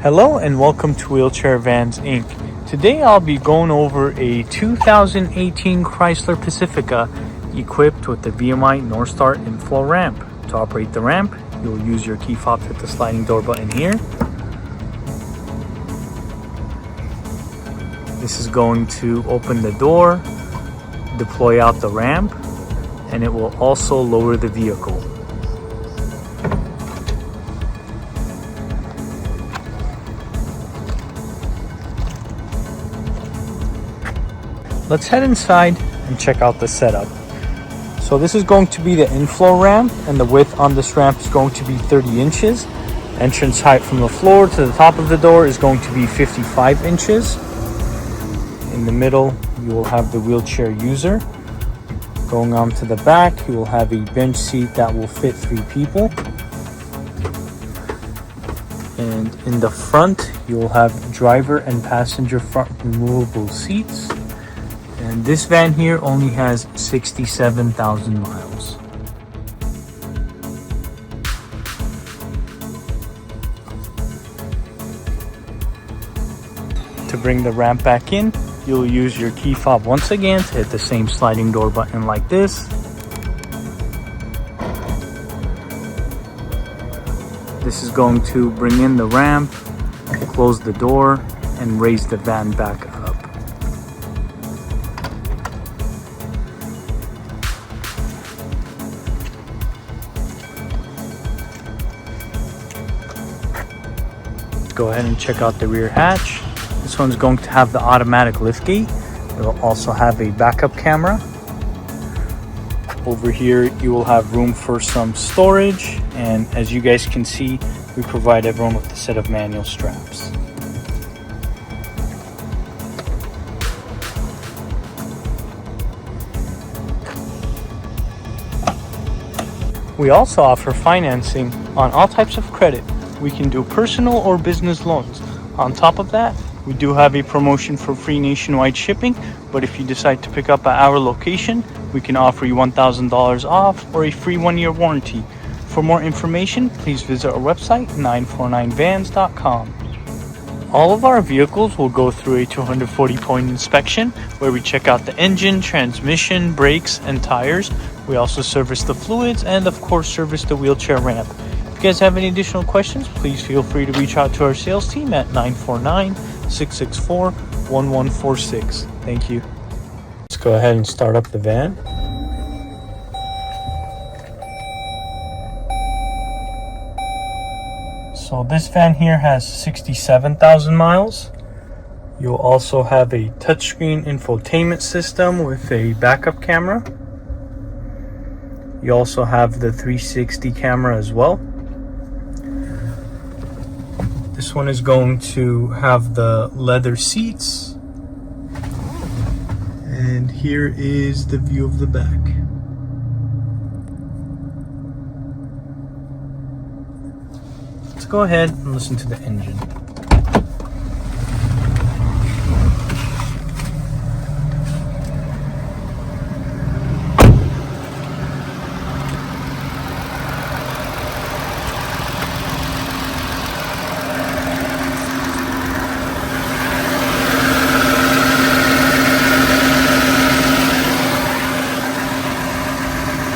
Hello and welcome to Wheelchair Vans Inc. Today I'll be going over a 2018 Chrysler Pacifica equipped with the VMI North Star Infloor ramp. To operate the ramp, you'll use your key fob to hit the sliding door button here. This is going to open the door, deploy out the ramp, and it will also lower the vehicle. Let's head inside and check out the setup. So this is going to be the infloor ramp, and the width on this ramp is going to be 30 inches. Entrance height from the floor to the top of the door is going to be 55 inches. In the middle, you will have the wheelchair user. Going on to the back, you will have a bench seat that will fit 3 people. And in the front, you will have driver and passenger front removable seats. And this van here only has 67,000 miles. To bring the ramp back in, you'll use your key fob once again to hit the same sliding door button like this. This is going to bring in the ramp, close the door, and raise the van back up. Go ahead and check out the rear hatch. This one's going to have the automatic liftgate. It will also have a backup camera. Over here you will have room for some storage, and as you guys can see, we provide everyone with a set of manual straps. We also offer financing on all types of credit. We can do personal or business loans. On top of that, we do have a promotion for free nationwide shipping, but if you decide to pick up at our location, we can offer you $1,000 off or a free 1-year warranty. For more information, please visit our website, 949vans.com. All of our vehicles will go through a 240-point inspection where we check out the engine, transmission, brakes, and tires. We also service the fluids and, of course, service the wheelchair ramp. If you guys have any additional questions, please feel free to reach out to our sales team at 949-664-1146. Thank you. Let's go ahead and start up the van. So this van here has 67,000 miles. You'll also have a touchscreen infotainment system with a backup camera. You also have the 360 camera as well. This one is going to have the leather seats. And here is the view of the back. Let's go ahead and listen to the engine.